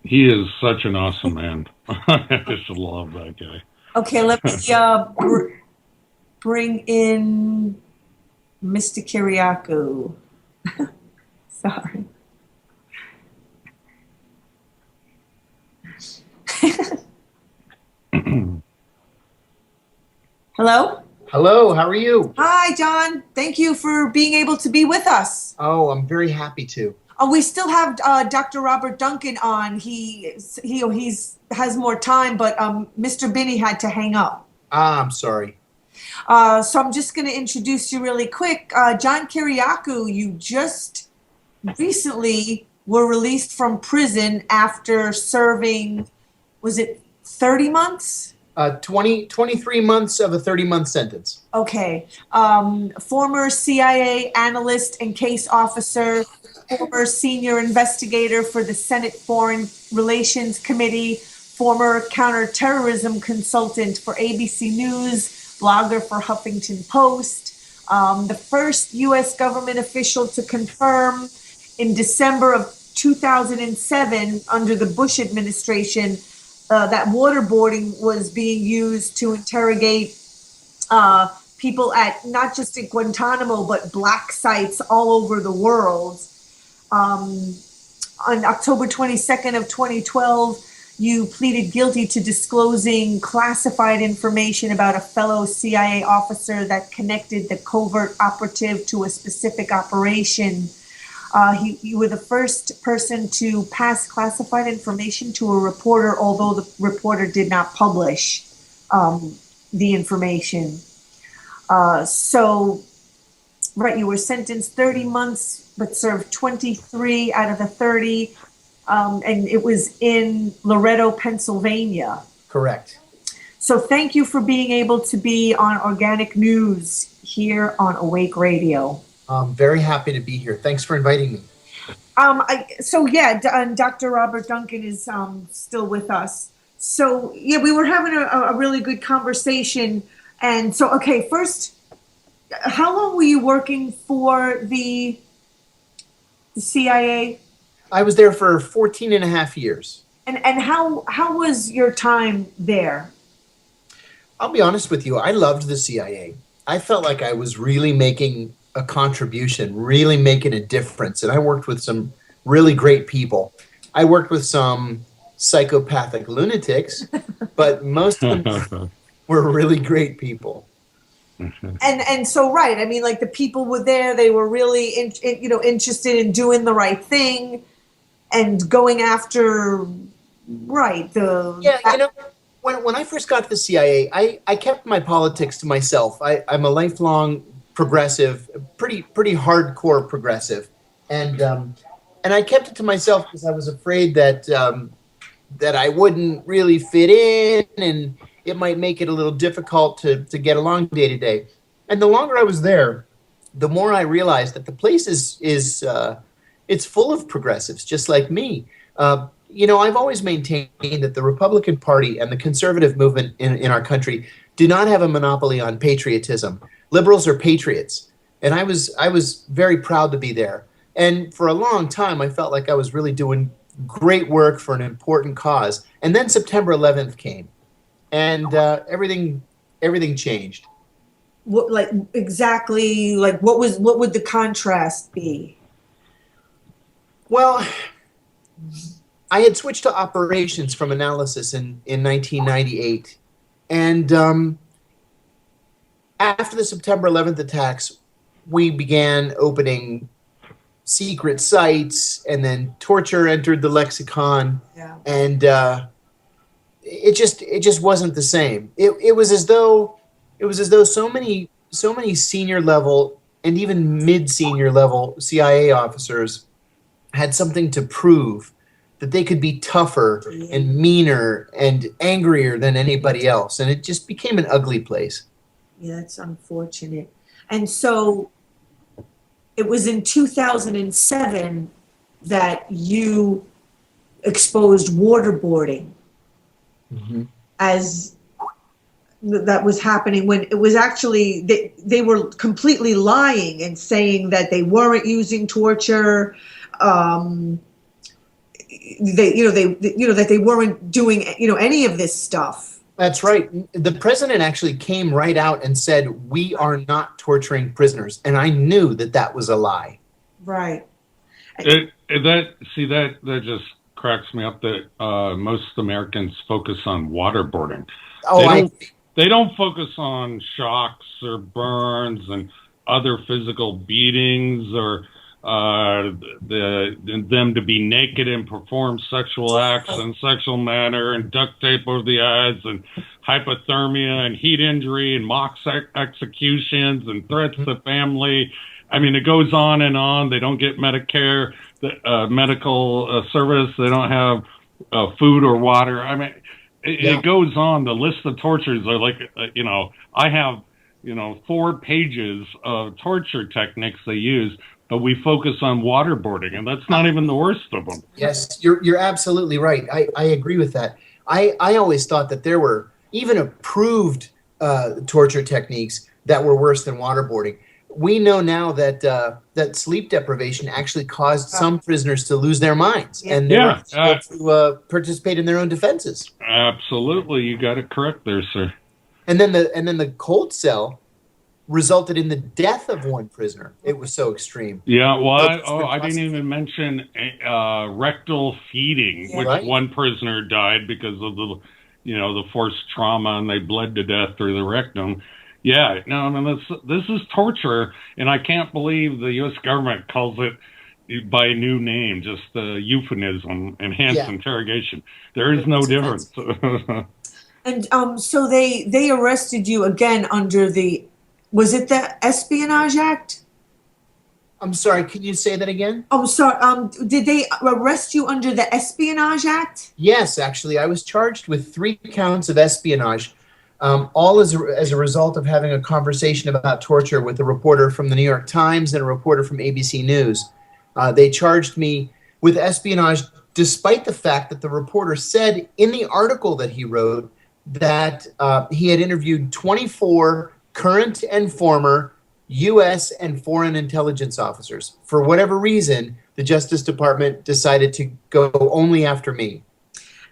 He is such an awesome man. I just love that guy. Okay, let me bring in Mr. Kiriakou. Sorry. Hello? Hello, how are you? Hi, John. Thank you for being able to be with us. Oh, I'm very happy to. We still have Dr. Robert Duncan on. Has more time, but Mr. Binney had to hang up. Ah, I'm sorry. So I'm just going to introduce you really quick. John Kiriakou, you just recently were released from prison after serving, was it 30 months? 23 months of a 30-month sentence. Okay. Former CIA analyst and case officer, former senior investigator for the Senate Foreign Relations Committee, former counterterrorism consultant for ABC News, blogger for Huffington Post, the first U.S. government official to confirm in December of 2007 under the Bush administration that waterboarding was being used to interrogate people at not just at Guantanamo, but black sites all over the world. On October 22nd of 2012, you pleaded guilty to disclosing classified information about a fellow CIA officer that connected the covert operative to a specific operation. You were the first person to pass classified information to a reporter, although the reporter did not publish the information. Right, you were sentenced 30 months, but served 23 out of the 30, and it was in Loretto, Pennsylvania. Correct. So thank you for being able to be on Organic News here on Awake Radio. I'm very happy to be here. Thanks for inviting me. Dr. Robert Duncan is still with us. So yeah, we were having a really good conversation. And so, okay, first, how long were you working for the CIA? I was there for 14 and a half years. And how was your time there? I'll be honest with you, I loved the CIA. I felt like I was really making a contribution, really making a difference. And I worked with some really great people. I worked with some psychopathic lunatics, but most of them were really great people. And so, right, I mean, like the people were there, they were really interested in doing the right thing and going after, right, when I first got to the CIA, I kept my politics to myself. I'm a lifelong progressive, pretty hardcore progressive, and I kept it to myself because I was afraid that I wouldn't really fit in, and it might make it a little difficult to get along day to day. And the longer I was there, the more I realized that the place is it's full of progressives just like me. I've always maintained that the Republican Party and the conservative movement in our country do not have a monopoly on patriotism. Liberals are patriots, and I was very proud to be there. And for a long time, I felt like I was really doing great work for an important cause. And then September 11th came, and everything changed. What, like exactly, like what would the contrast be? Well, I had switched to operations from analysis in 1998, and after the September 11th attacks, we began opening secret sites, and then torture entered the lexicon, and it just wasn't the same. It was as though so many senior level and even mid-senior level CIA officers had something to prove, that they could be tougher and meaner and angrier than anybody else, and it just became an ugly place. Yeah, that's unfortunate. And so it was in 2007 that you exposed waterboarding as that was happening, when it was actually they were completely lying and saying that they weren't using torture. that they weren't doing, any of this stuff. That's right. The president actually came right out and said, "We are not torturing prisoners," and I knew that that was a lie. Right. That just cracks me up that most Americans focus on waterboarding. Oh, they don't focus on shocks or burns and other physical beatings or them to be naked and perform sexual acts in sexual manner and duct tape over the eyes and hypothermia and heat injury and mock executions and threats to family. I mean, it goes on and on. They don't get Medicare, medical service. They don't have food or water. I mean, it goes on. The list of tortures are like, I have, 4 pages of torture techniques they use, but we focus on waterboarding, and that's not even the worst of them. Yes, you're absolutely right. I agree with that. I always thought that there were even approved torture techniques that were worse than waterboarding. We know now that that sleep deprivation actually caused some prisoners to lose their minds and to participate in their own defenses. Absolutely, you got it correct there, sir. And then the cold cell resulted in the death of one prisoner. It was so extreme. Yeah, well, I didn't even mention rectal feeding, which one prisoner died because of the forced trauma, and they bled to death through the rectum. Yeah, no, I mean, this is torture, and I can't believe the U.S. government calls it by a new name, just euphemism, enhanced interrogation. There is no difference. And so they arrested you again under was it the Espionage Act? I'm sorry, can you say that again? Oh, sorry. Did they arrest you under the Espionage Act? Yes, actually, I was charged with 3 counts of espionage. All as a result of having a conversation about torture with a reporter from the New York Times and a reporter from ABC News. They charged me with espionage despite the fact that the reporter said in the article that he wrote that he had interviewed 24 current and former U.S. and foreign intelligence officers. For whatever reason, the Justice Department decided to go only after me.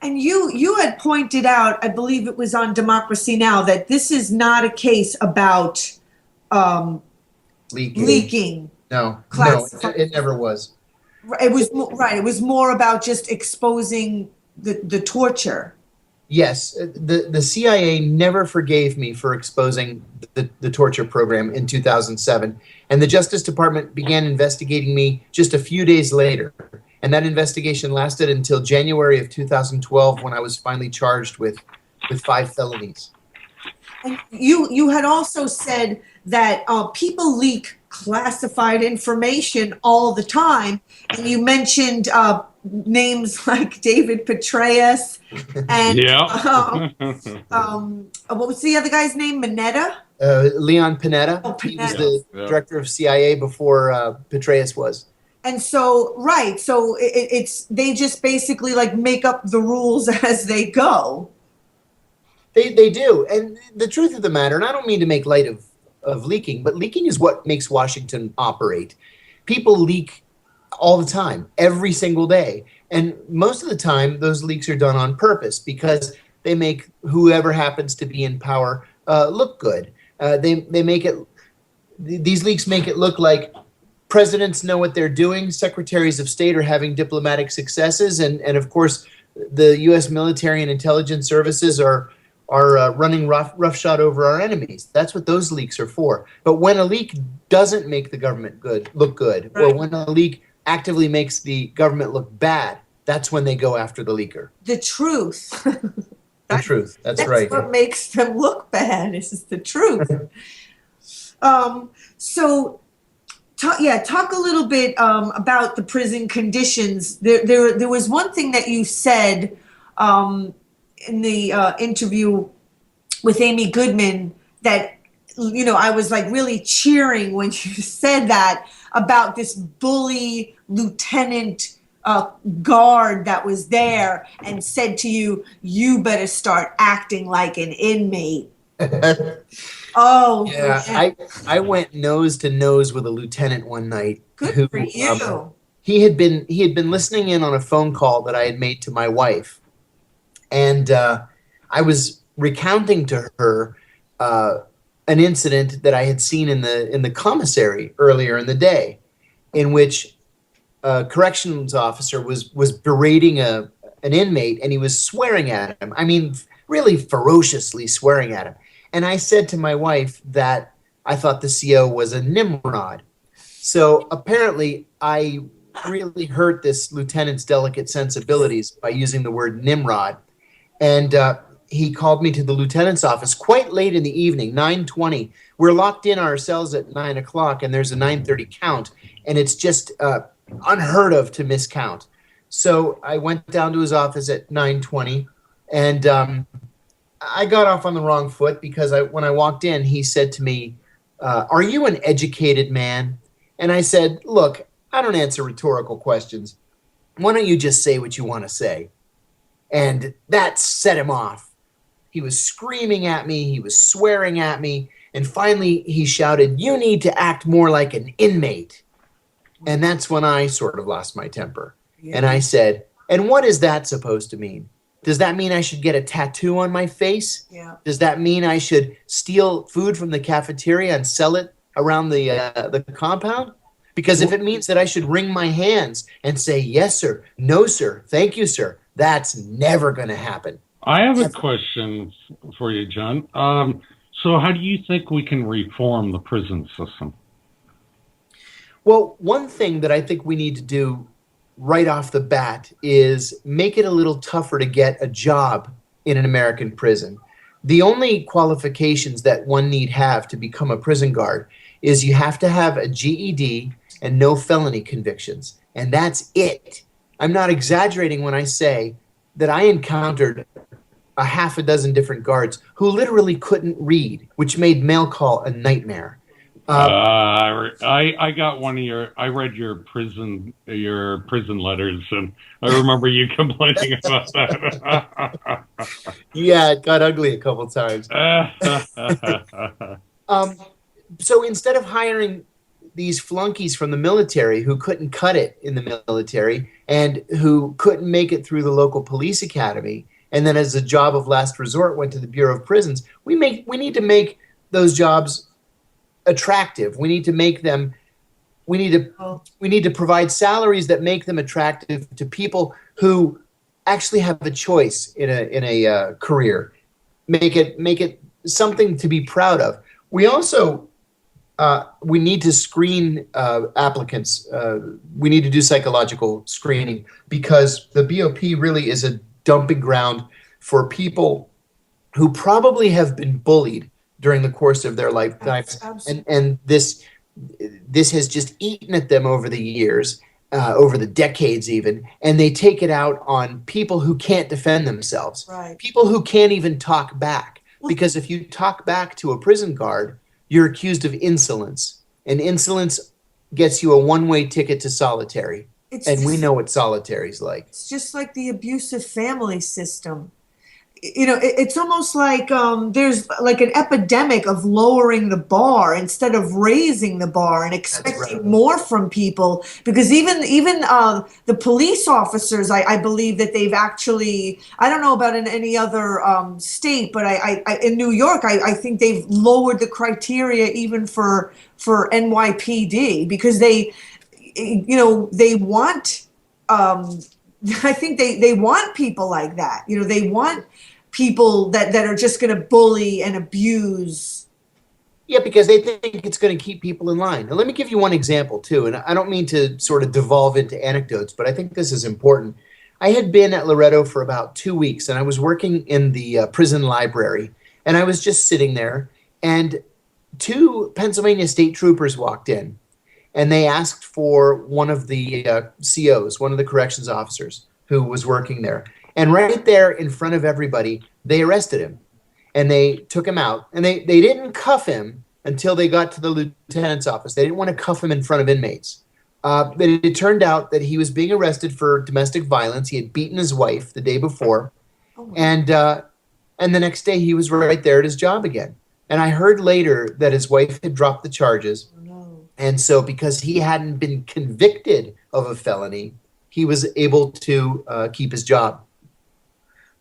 And you had pointed out, I believe it was on Democracy Now!, that this is not a case about leaking. No, it never was. It was right. It was more about just exposing the torture. Yes, the CIA never forgave me for exposing the torture program in 2007, and the Justice Department began investigating me just a few days later. And that investigation lasted until January of 2012, when I was finally charged with 5 felonies. And you had also said that people leak classified information all the time, and you mentioned names like David Petraeus and what was the other guy's name? Mineta? Leon Panetta. Oh, Panetta. He was the director of CIA before Petraeus was. And so, so it's they just basically like make up the rules as they go. They do. And the truth of the matter, and I don't mean to make light of leaking, but leaking is what makes Washington operate. People leak all the time, every single day. And most of the time, those leaks are done on purpose because they make whoever happens to be in power look good. They make it, these leaks make it look like presidents know what they're doing, secretaries of state are having diplomatic successes, and of course, the U.S. military and intelligence services are running roughshod over our enemies. That's what those leaks are for. But when a leak doesn't make the government look good, or when a leak actively makes the government look bad, that's when they go after the leaker. The truth. The truth. That's right. That's what makes them look bad. This is the truth. So, talk a little bit about the prison conditions. There was one thing that you said in the interview with Amy Goodman that, I was like really cheering when you said that about this bully lieutenant guard that was there and said to you, "You better start acting like an inmate." Oh, yeah. I went nose to nose with a lieutenant one night. Good for you. he had been listening in on a phone call that I had made to my wife, and I was recounting to her an incident that I had seen in the commissary earlier in the day, in which a corrections officer was berating an inmate, and he was swearing at him. I mean, really ferociously swearing at him. And I said to my wife that I thought the CO was a Nimrod. So apparently I really hurt this lieutenant's delicate sensibilities by using the word Nimrod. And he called me to the lieutenant's office quite late in the evening, 9:20. We're locked in our cells at 9 o'clock, and there's a 9:30 count, and it's just unheard of to miscount. So I went down to his office at 9:20, and I got off on the wrong foot because when I walked in, he said to me, "Are you an educated man?" And I said, "Look, I don't answer rhetorical questions. Why don't you just say what you want to say?" And that set him off. He was screaming at me. He was swearing at me. And finally, he shouted, "You need to act more like an inmate." And that's when I sort of lost my temper. Yeah. And I said, "And what is that supposed to mean? Does that mean I should get a tattoo on my face? Yeah. Does that mean I should steal food from the cafeteria and sell it around the compound? Because if it means that I should wring my hands and say, 'Yes, sir,' 'No, sir,' 'Thank you, sir,' that's never going to happen." I have a question for you, John. So how do you think we can reform the prison system? Well, one thing that I think we need to do right off the bat is make it a little tougher to get a job in an American prison. The only qualifications that one need have to become a prison guard is you have to have a GED and no felony convictions. And that's it. I'm not exaggerating when I say that I encountered a half a dozen different guards who literally couldn't read, which made mail call a nightmare. I got I read your prison letters, and I remember you complaining about that. Yeah, it got ugly a couple times. So instead of hiring these flunkies from the military who couldn't cut it in the military and who couldn't make it through the local police academy, and then as a job of last resort went to the Bureau of Prisons, we need to make those jobs attractive. We need to make them. We need to provide salaries that make them attractive to people who actually have a choice in a career. Make it something to be proud of. We also we need to screen applicants. We need to do psychological screening because the BOP really is a dumping ground for people who probably have been bullied during the course of their lifetimes, and this has just eaten at them over the years, over the decades even, and they take it out on people who can't defend themselves, right. People who can't even talk back, because if you talk back to a prison guard, you're accused of insolence, and insolence gets you a one-way ticket to solitary, we know what solitary's like. It's just like the abusive family system. You know, it's almost like there's like an epidemic of lowering the bar instead of raising the bar and expecting more from people. Because even the police officers, I believe that they've actually, I don't know about in any other state, but I in New York, I think they've lowered the criteria even for NYPD because they want. I think they want people like that. You know, they want people that are just going to bully and abuse. Yeah, because they think it's going to keep people in line. Now, let me give you one example, too. And I don't mean to sort of devolve into anecdotes, but I think this is important. I had been at Loretto for about 2 weeks, and I was working in the prison library. And I was just sitting there, and 2 Pennsylvania state troopers walked in. And they asked for one of the COs, one of the corrections officers who was working there. And right there in front of everybody, they arrested him. And they took him out. And they didn't cuff him until they got to the lieutenant's office. They didn't want to cuff him in front of inmates. But it turned out that he was being arrested for domestic violence. He had beaten his wife the day before. And the next day, he was right there at his job again. And I heard later that his wife had dropped the charges. And so because he hadn't been convicted of a felony, he was able to keep his job.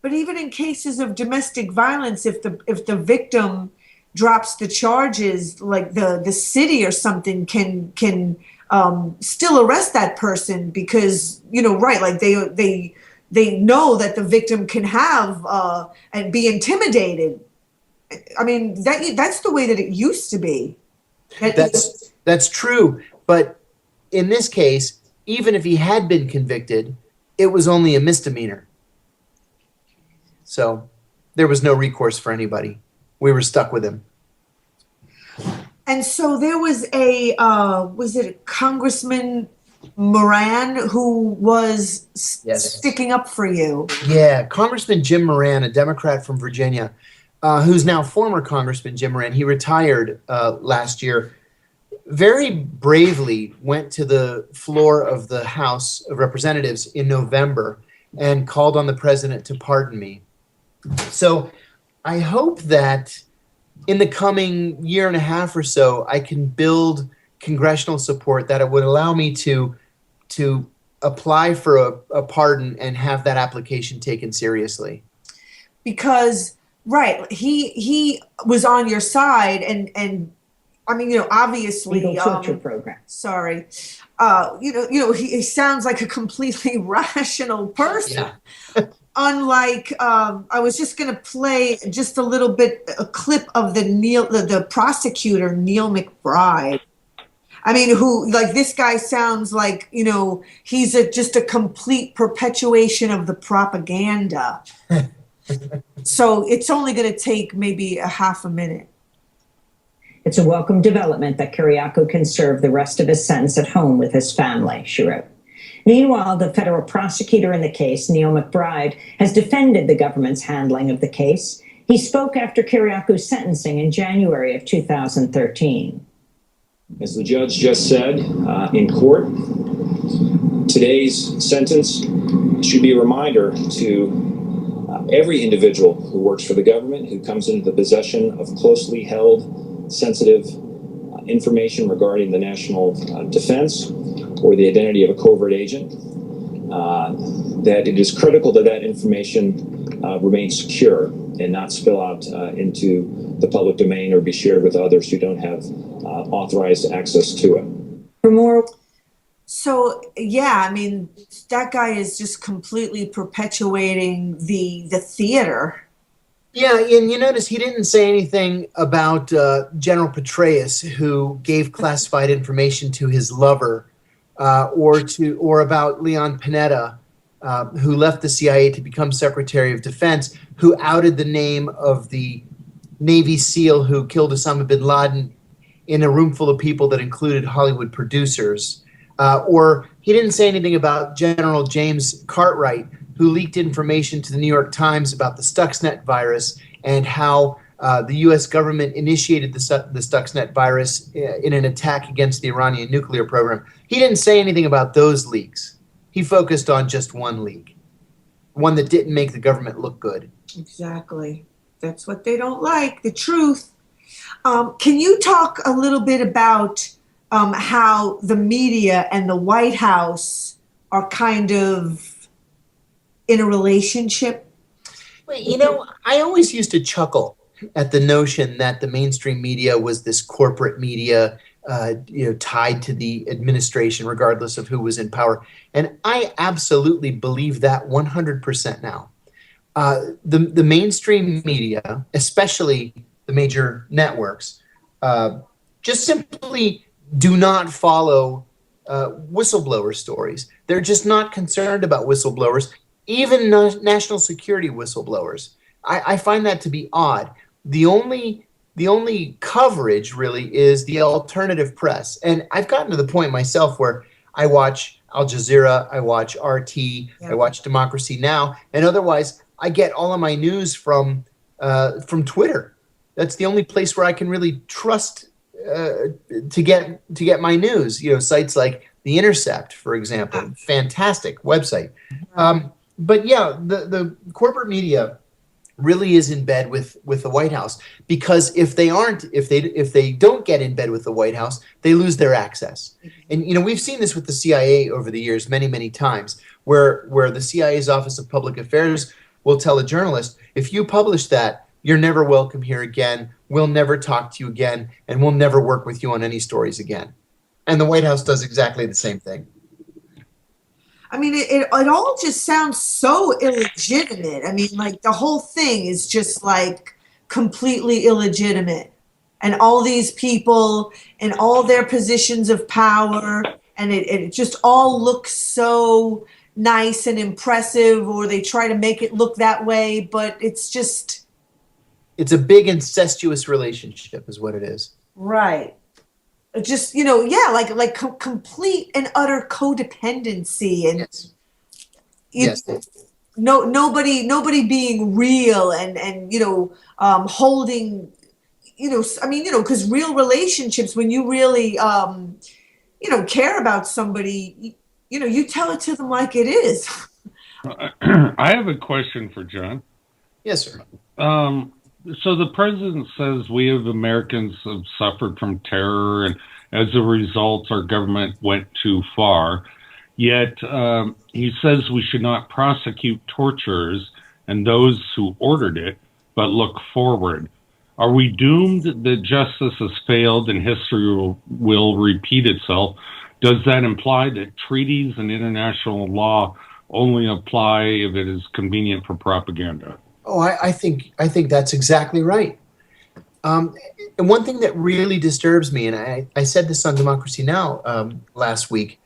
But even in cases of domestic violence, if the victim drops the charges, like the city or something can still arrest that person because, right, like they know that the victim can have and be intimidated. I mean, that's the way that it used to be. That's true. But in this case, even if he had been convicted, it was only a misdemeanor. So there was no recourse for anybody. We were stuck with him. And so there was was it Congressman Moran who was sticking up for you? Yeah, Congressman Jim Moran, a Democrat from Virginia, who's now former Congressman Jim Moran. He retired last year. Very bravely went to the floor of the House of Representatives in November and called on the president to pardon me. So I hope that in the coming year and a half or so, I can build congressional support that it would allow me to apply for a pardon and have that application taken seriously. Because, right, he was on your side and I mean, obviously, legal torture program. Sorry, he sounds like a completely rational person. Yeah. Unlike, I was just going to play just a clip of the prosecutor Neil McBride. I mean, who, like, this guy sounds like, he's just a complete perpetuation of the propaganda. So it's only going to take maybe a half a minute. It's a welcome development that Kiriakou can serve the rest of his sentence at home with his family, she wrote. Meanwhile, the federal prosecutor in the case, Neil McBride, has defended the government's handling of the case. He spoke after Kiriakou's sentencing in January of 2013. As the judge just said in court, today's sentence should be a reminder to every individual who works for the government, who comes into the possession of closely held, sensitive information regarding the national defense or the identity of a covert agent, that it is critical that that information remain secure and not spill out into the public domain or be shared with others who don't have authorized access to it. For more. So, yeah, I mean, that guy is just completely perpetuating the theater. Yeah, and you notice he didn't say anything about General Petraeus, who gave classified information to his lover, or about Leon Panetta, who left the CIA to become Secretary of Defense, who outed the name of the Navy SEAL who killed Osama bin Laden in a room full of people that included Hollywood producers. Or he didn't say anything about General James Cartwright, who leaked information to the New York Times about the Stuxnet virus and how the U.S. government initiated the Stuxnet virus in an attack against the Iranian nuclear program. He didn't say anything about those leaks. He focused on just one leak, one that didn't make the government look good. Exactly. That's what they don't like, the truth. Can you talk a little bit about how the media and the White House are kind of in a relationship? Well, I always used to chuckle at the notion that the mainstream media was this corporate media, tied to the administration, regardless of who was in power. And I absolutely believe that 100% now. The mainstream media, especially the major networks, just simply do not follow whistleblower stories. They're just not concerned about whistleblowers. Even national security whistleblowers. I find that to be odd. The only coverage really is the alternative press. And I've gotten to the point myself where I watch Al Jazeera, I watch RT, I watch Democracy Now! And otherwise I get all of my news from Twitter. That's the only place where I can really trust to get my news. Sites like The Intercept, for example, fantastic website. But yeah, the corporate media really is in bed with the White House. Because if they don't get in bed with the White House, they lose their access. And we've seen this with the CIA over the years many times, where the CIA's Office of Public Affairs will tell a journalist, if you publish that, you're never welcome here again, we'll never talk to you again, and we'll never work with you on any stories again. And the White House does exactly the same thing. I mean, it all just sounds so illegitimate. I mean, like, the whole thing is just like completely illegitimate. And all these people in all their positions of power, and it just all looks so nice and impressive, or they try to make it look that way, but it's just... It's a big incestuous relationship is what it is. Right. Just, yeah, like complete and utter codependency, and yes. Nobody being real, and holding, I mean, because real relationships, when you really care about somebody, you tell it to them like it is. I have a question for John. Yes, sir. So the president says we as Americans have suffered from terror, and as a result, our government went too far. Yet he says we should not prosecute torturers and those who ordered it, but look forward. Are we doomed that justice has failed and history will repeat itself? Does that imply that treaties and international law only apply if it is convenient for propaganda? Oh, I think that's exactly right. And one thing that really disturbs me, and I said this on Democracy Now! Last week,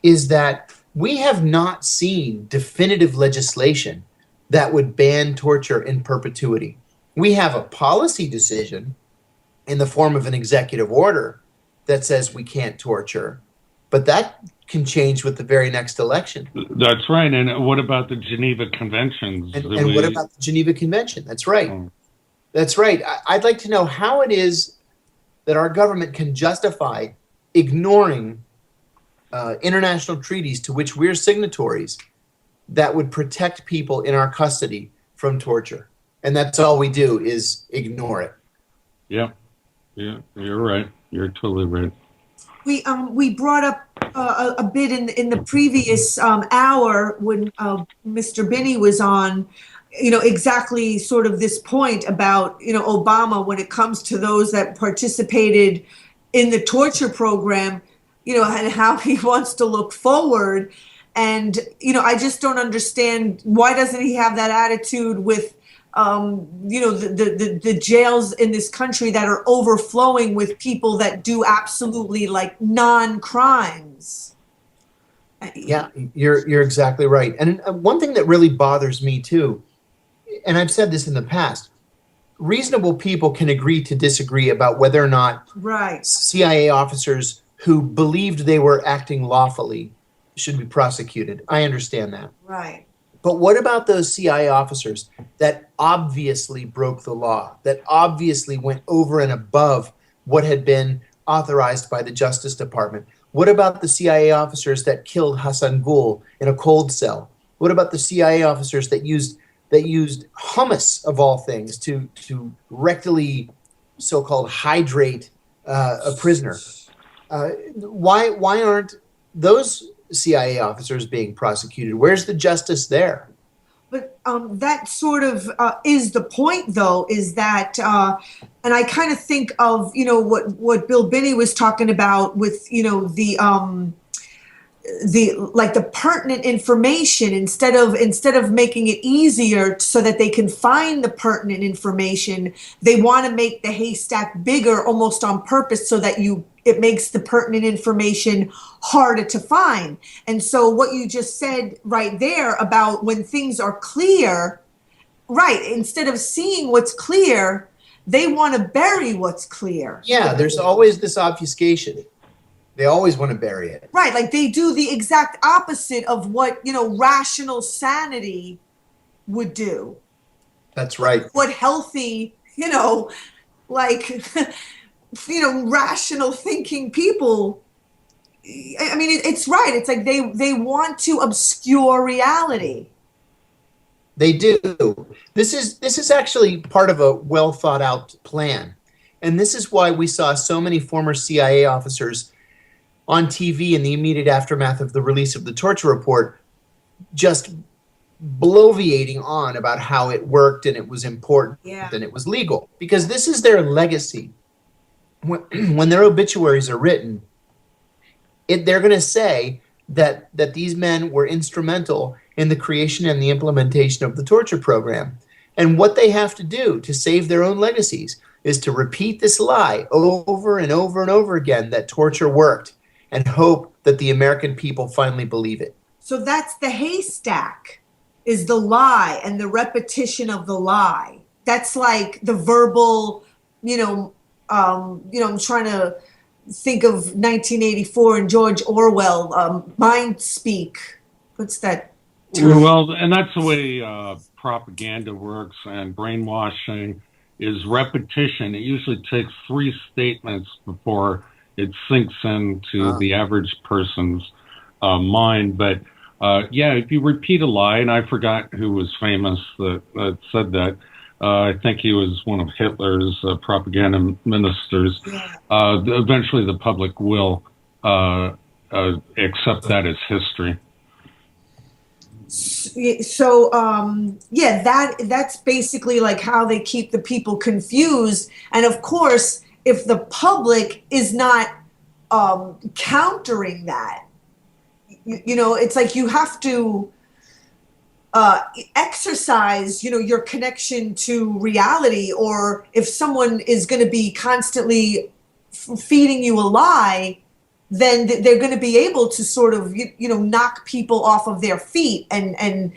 is that we have not seen definitive legislation that would ban torture in perpetuity. We have a policy decision in the form of an executive order that says we can't torture, but that can change with the very next election. That's right. And what about the Geneva Conventions? And what about the Geneva Convention? That's right. That's right. I'd like to know how it is that our government can justify ignoring international treaties to which we're signatories that would protect people in our custody from torture. And that's all we do is ignore it. Yeah, you're right. You're totally right. We brought up a bit in the previous hour when Mr. Binney was on, exactly sort of this point about, Obama when it comes to those that participated in the torture program, and how he wants to look forward. And, I just don't understand, why doesn't he have that attitude with, the jails in this country that are overflowing with people that do absolutely like non-crimes. Yeah, you're exactly right. And one thing that really bothers me too, and I've said this in the past, reasonable people can agree to disagree about whether or not CIA officers who believed they were acting lawfully should be prosecuted. I understand that. Right. But what about those CIA officers that obviously broke the law, that obviously went over and above what had been authorized by the Justice Department? What about the CIA officers that killed Hassan Gul in a cold cell? What about the CIA officers that used hummus, of all things, to rectally so-called hydrate a prisoner? Why aren't those CIA officers being prosecuted? Where's the justice there? But that sort of is the point, though, is that, and I kind of think of, what Bill Binney was talking about with, the pertinent information, instead of making it easier so that they can find the pertinent information, they want to make the haystack bigger almost on purpose so that it makes the pertinent information harder to find. And so what you just said right there about when things are clear, right, instead of seeing what's clear, they want to bury what's clear. Yeah, there's always this obfuscation. They always want to bury it. Right, like they do the exact opposite of what, rational sanity would do. That's right. What healthy, rational thinking people, I mean, it's right. It's like they want to obscure reality. They do. This is actually part of a well thought out plan. And this is why we saw so many former CIA officers on TV in the immediate aftermath of the release of the torture report just bloviating on about how it worked and it was important and it was legal. Because this is their legacy. When their obituaries are written, they're going to say that these men were instrumental in the creation and the implementation of the torture program. And what they have to do to save their own legacies is to repeat this lie over and over and over again that torture worked and hope that the American people finally believe it. So that's the haystack, is the lie and the repetition of the lie. That's like the verbal, I'm trying to think of 1984 and George Orwell, mind speak. What's that term? Well, and that's the way propaganda works, and brainwashing is repetition. It usually takes 3 statements before it sinks into the average person's mind. But if you repeat a lie, and I forgot who was famous that said that. I think he was one of Hitler's propaganda ministers. Eventually, the public will accept that as history. So, that's basically like how they keep the people confused. And of course, if the public is not countering that, it's like you have to exercise, your connection to reality. Or if someone is going to be constantly feeding you a lie, then they're going to be able to sort of, knock people off of their feet, and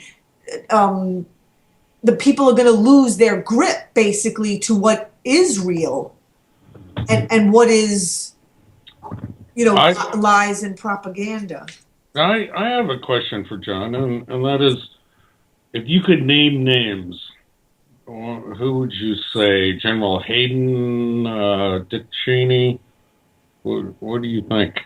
the people are going to lose their grip, basically, to what is real and what is, lies and propaganda. I have a question for John, and that is, if you could name names, who would you say? General Hayden, Dick Cheney? What do you think?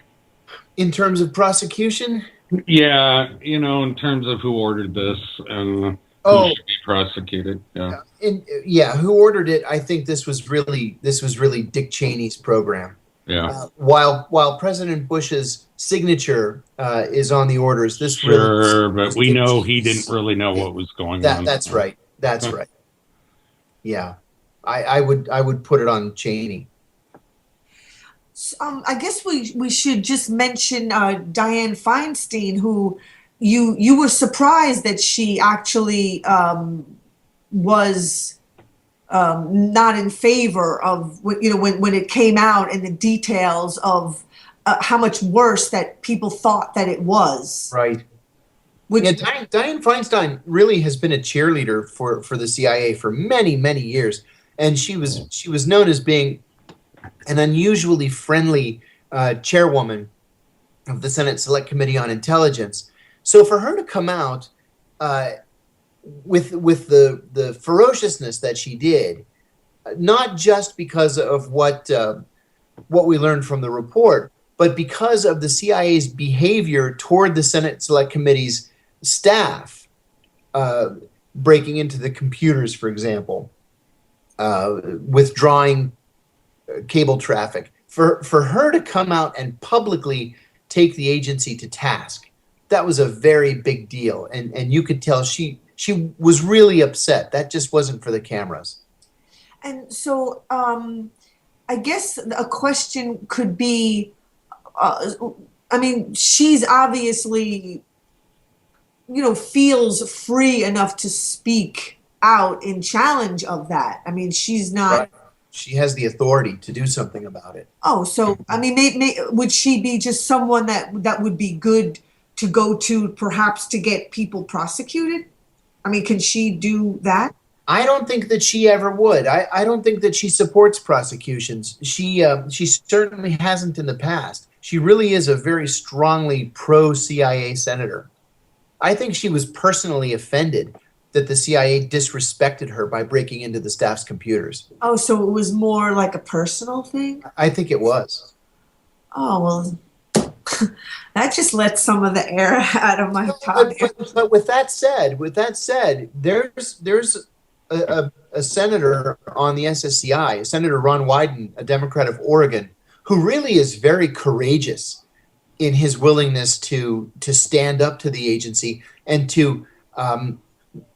In terms of prosecution? Yeah, in terms of who ordered this and who should be prosecuted. Yeah. Who ordered it? I think this was really Dick Cheney's program. Yeah. While President Bush's signature is on the orders, this but we know he didn't really know what was going on. That's right. That's right. Yeah, I would put it on Cheney. I guess we should just mention Dianne Feinstein, who you were surprised that she actually was not in favor of, when it came out and the details of how much worse that people thought that it was. Right. Dianne Feinstein really has been a cheerleader for the CIA for many, many years, and she was known as being an unusually friendly chairwoman of the Senate Select Committee on Intelligence. So for her to come out with the ferociousness that she did, not just because of what we learned from the report, but because of the CIA's behavior toward the Senate Select Committee's staff, breaking into the computers, for example, withdrawing cable traffic, for her to come out and publicly take the agency to task, that was a very big deal, and you could tell she was really upset. That just wasn't for the cameras. And so I guess a question could be, she's obviously, feels free enough to speak out in challenge of that. She's not... Right. She has the authority to do something about it. Oh, so, would she be just someone that would be good to go to, perhaps, to get people prosecuted? Can she do that? I don't think that she ever would. I don't think that she supports prosecutions. She certainly hasn't in the past. She really is a very strongly pro-CIA senator. I think she was personally offended that the CIA disrespected her by breaking into the staff's computers. Oh, so it was more like a personal thing? I think it was. Oh, well, that just lets some of the air out of my tire. But with that said, there's a senator on the SSCI, Senator Ron Wyden, a Democrat of Oregon, who really is very courageous in his willingness to stand up to the agency and to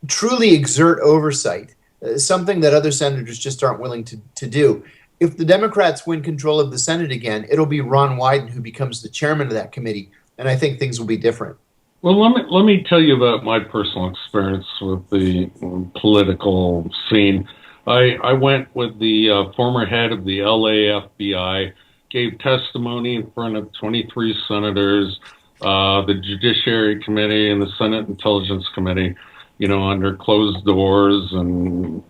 truly exert oversight, something that other senators just aren't willing to do. If the Democrats win control of the Senate again, it'll be Ron Wyden who becomes the chairman of that committee, and I think things will be different. Well, let me tell you about my personal experience with the political scene. I went with the former head of the LA FBI, gave testimony in front of 23 senators, the Judiciary Committee and the Senate Intelligence Committee, under closed doors, and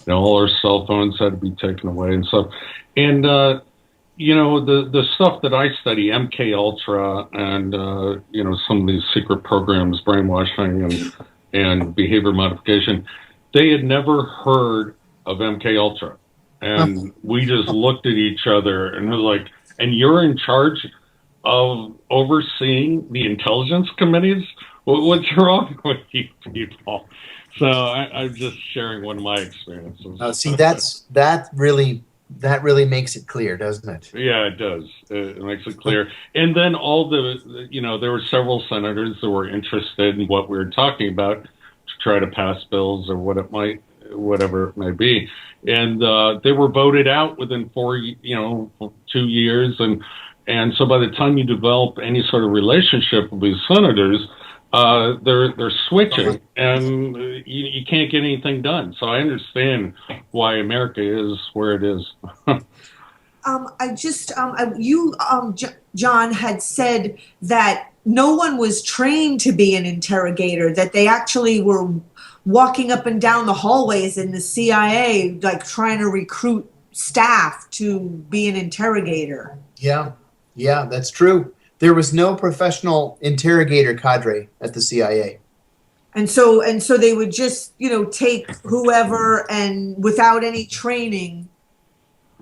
all our cell phones had to be taken away and stuff. And the stuff that I study, MK Ultra, and some of these secret programs, brainwashing and behavior modification, they had never heard of MK Ultra, and we just looked at each other and was like, "And you're in charge of overseeing the intelligence committees? What's wrong with you people?" So I'm just sharing one of my experiences. See, that really makes it clear, doesn't it? Yeah, it does. It makes it clear. And then there were several senators that were interested in what we were talking about to try to pass bills or whatever it may be. And they were voted out within 2 years. And so by the time you develop any sort of relationship with these senators, they're switching, and you can't get anything done. So I understand why America is where it is. John had said that no one was trained to be an interrogator, that they actually were walking up and down the hallways in the CIA, like trying to recruit staff to be an interrogator. Yeah, that's true. There was no professional interrogator cadre at the CIA. And so they would just, take whoever and without any training.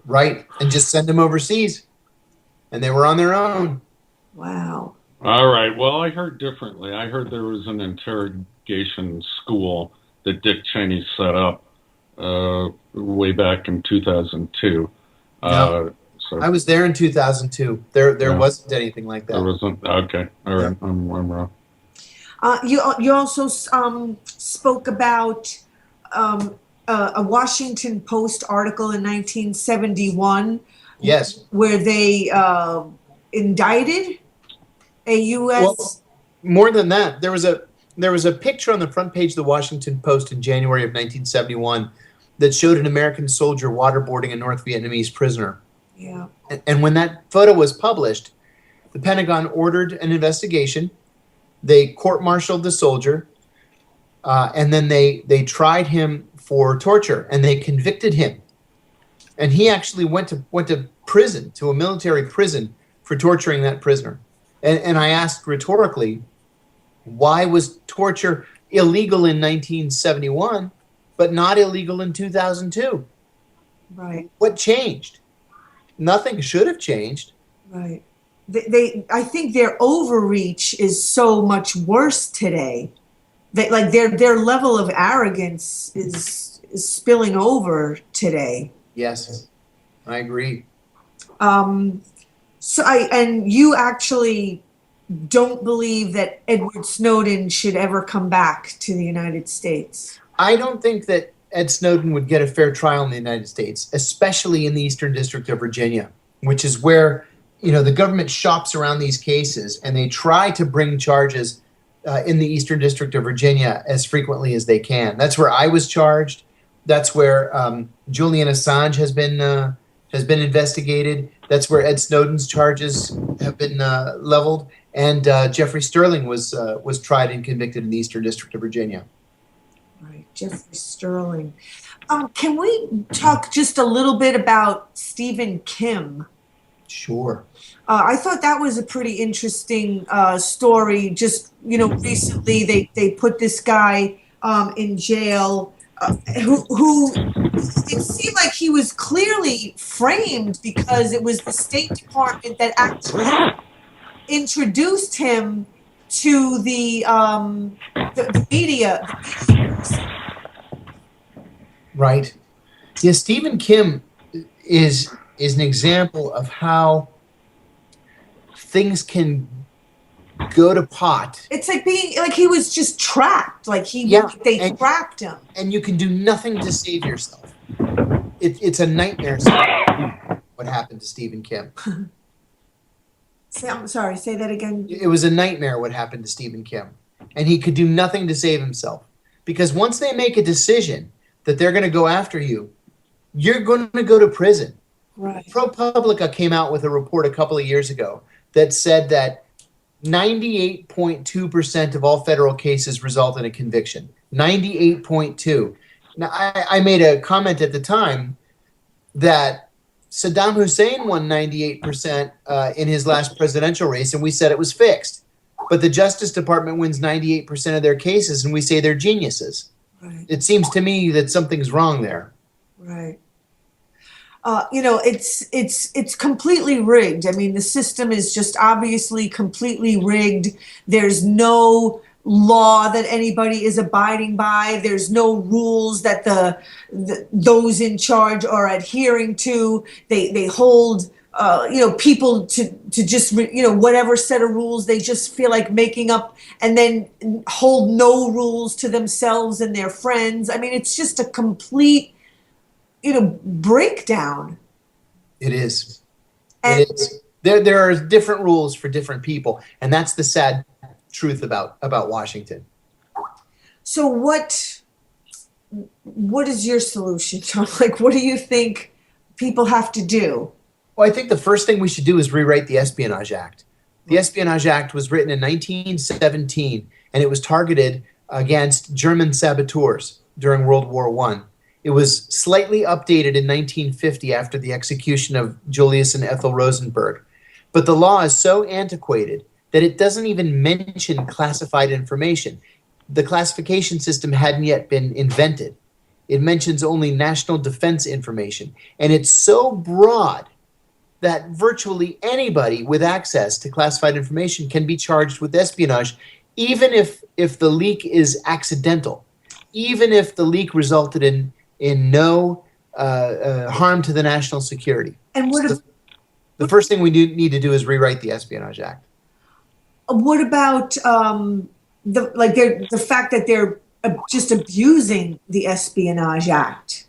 Right. And just send them overseas. And they were on their own. Wow. All right. Well, I heard differently. I heard there was an interrogation school that Dick Cheney set up way back in 2002. No. So I was there in 2002. There wasn't anything like that. There wasn't. Okay. All right. Yeah. I'm wrong. You also spoke about a Washington Post article in 1971. Yes. Where they indicted a U.S. Well, more than that, there was a picture on the front page of the Washington Post in January of 1971 that showed an American soldier waterboarding a North Vietnamese prisoner. Yeah. And when that photo was published, the Pentagon ordered an investigation. They court-martialed the soldier, and then they tried him for torture, and they convicted him. And he actually went to prison, to a military prison, for torturing that prisoner. And I asked rhetorically, why was torture illegal in 1971, but not illegal in 2002? Right. What changed? Nothing should have changed. Right. I think their overreach is so much worse today. That their level of arrogance is spilling over today. Yes, I agree. And you actually don't believe that Edward Snowden should ever come back to the United States? I don't think that Ed Snowden would get a fair trial in the United States, especially in the Eastern District of Virginia, which is where the government shops around these cases, and they try to bring charges in the Eastern District of Virginia as frequently as they can. That's where I was charged. That's where Julian Assange has been investigated. That's where Ed Snowden's charges have been leveled, and Jeffrey Sterling was tried and convicted in the Eastern District of Virginia. Right, Jeffrey Sterling. Can we talk just a little bit about Stephen Kim? Sure. I thought that was a pretty interesting story. Just, recently they put this guy in jail who it seemed like he was clearly framed because it was the State Department that actually introduced him to the media. Right. Yeah, Stephen Kim is an example of how things can go to pot. It's like being like he was just trapped. Like they trapped him. And you can do nothing to save yourself. It's a nightmare. What happened to Stephen Kim? I'm sorry, say that again. It was a nightmare what happened to Stephen Kim. And he could do nothing to save himself. Because once they make a decision that they're going to go after you, you're going to go to prison. Right. ProPublica came out with a report a couple of years ago that said that 98.2% of all federal cases result in a conviction. 98.2. Now, I made a comment at the time that Saddam Hussein won 98% in his last presidential race, and we said it was fixed. But the Justice Department wins 98% of their cases, and we say they're geniuses. Right. It seems to me that something's wrong there. Right. It's completely rigged. I mean, the system is just obviously completely rigged. There's no law that anybody is abiding by. There's no rules that those in charge are adhering to. They hold people to just whatever set of rules they just feel like making up, and then hold no rules to themselves and their friends. I mean, it's just a complete breakdown. It is. And it is. There are different rules for different people, and that's the sad truth about Washington. So what is your solution, John? Like, what do you think people have to do? Well, I think the first thing we should do is rewrite the Espionage Act. The Espionage Act was written in 1917, and it was targeted against German saboteurs during World War I. It was slightly updated in 1950 after the execution of Julius and Ethel Rosenberg. But the law is so antiquated that it doesn't even mention classified information. The classification system hadn't yet been invented. It mentions only national defense information. And it's so broad that virtually anybody with access to classified information can be charged with espionage, even if the leak is accidental, even if the leak resulted in no harm to the national security. And the first thing we need to do is rewrite the Espionage Act. What about the fact that they're just abusing the Espionage Act?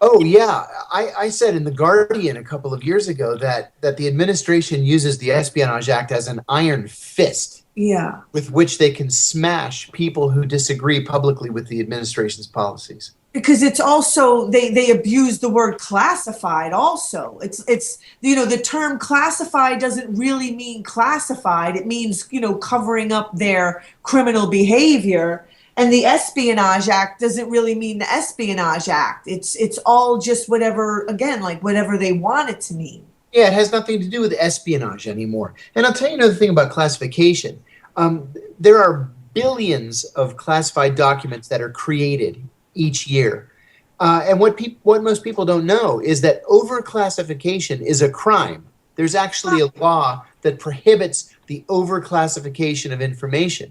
Oh yeah, I said in The Guardian a couple of years ago that the administration uses the Espionage Act as an iron fist. Yeah. With which they can smash people who disagree publicly with the administration's policies. Because it's also they abuse the word classified also. It's the term classified doesn't really mean classified. It means covering up their criminal behavior. And the Espionage Act doesn't really mean the Espionage Act. It's all just whatever they want it to mean. Yeah, it has nothing to do with espionage anymore. And I'll tell you another thing about classification. There are billions of classified documents that are created each year. And what most people don't know is that overclassification is a crime. There's actually a law that prohibits the overclassification of information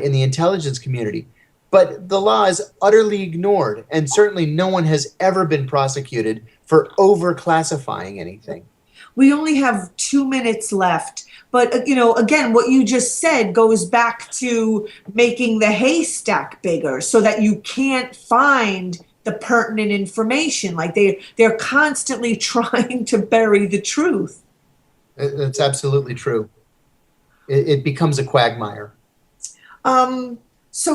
in the intelligence community. But the law is utterly ignored, and certainly no one has ever been prosecuted for overclassifying anything. We only have 2 minutes left. But, again, what you just said goes back to making the haystack bigger so that you can't find the pertinent information. Like they're constantly trying to bury the truth. That's absolutely true. It becomes a quagmire. So,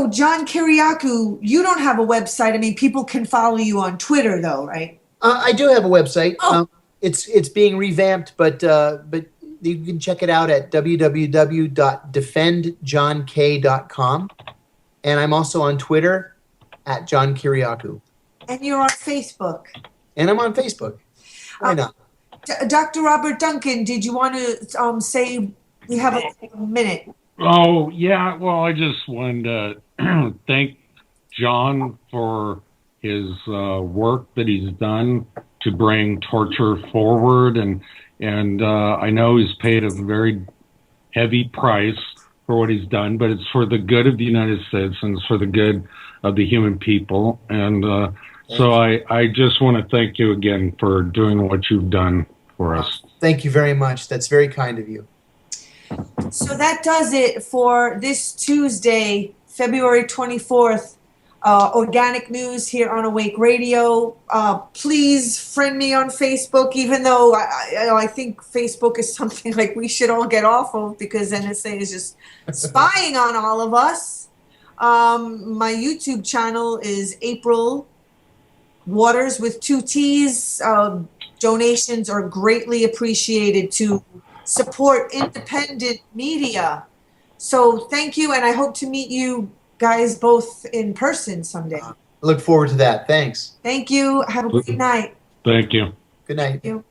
John Kiriakou, you don't have a website. I mean, people can follow you on Twitter, though, right? I do have a website. Oh. It's being revamped, but you can check it out at www.defendjohnk.com. And I'm also on Twitter at John Kiriakou. And you're on Facebook. And I'm on Facebook. Why not? Dr. Robert Duncan, did you want to say we have a minute? Oh, yeah. Well, I just wanted to thank John for his work that he's done to bring torture forward. And I know he's paid a very heavy price for what he's done, but it's for the good of the United States and it's for the good of the human people. And so I just want to thank you again for doing what you've done for us. Thank you very much. That's very kind of you. So that does it for this Tuesday, February 24th. Organic news here on Awake Radio. Please friend me on Facebook, even though I think Facebook is something like we should all get off of because NSA is just spying on all of us. My YouTube channel is April Waters with 2 T's. Donations are greatly appreciated to support independent media. So thank you, and I hope to meet you guys both in person someday. Look forward to that. Thanks. Thank you. Have a great night. Thank you. Good night. Thank you.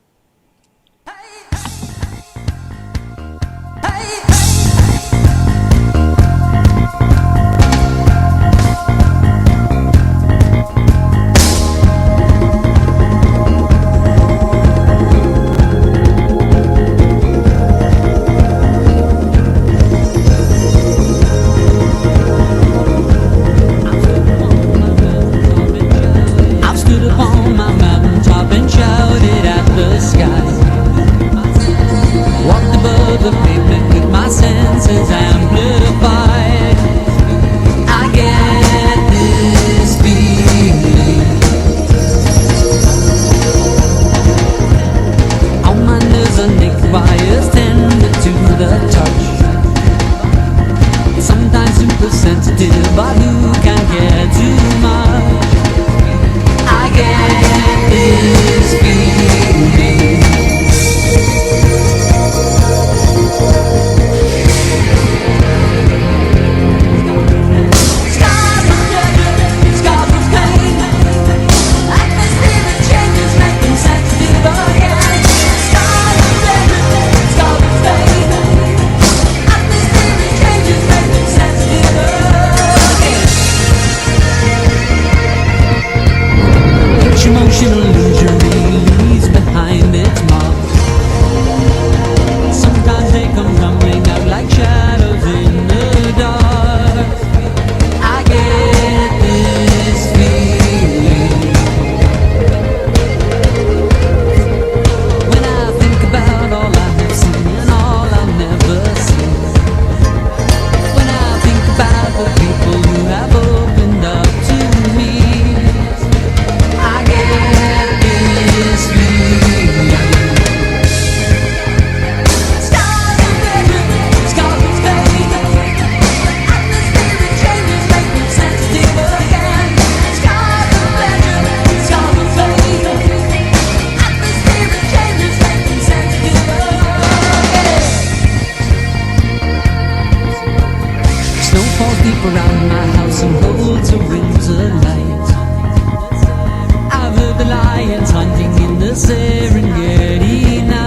Serengeti now.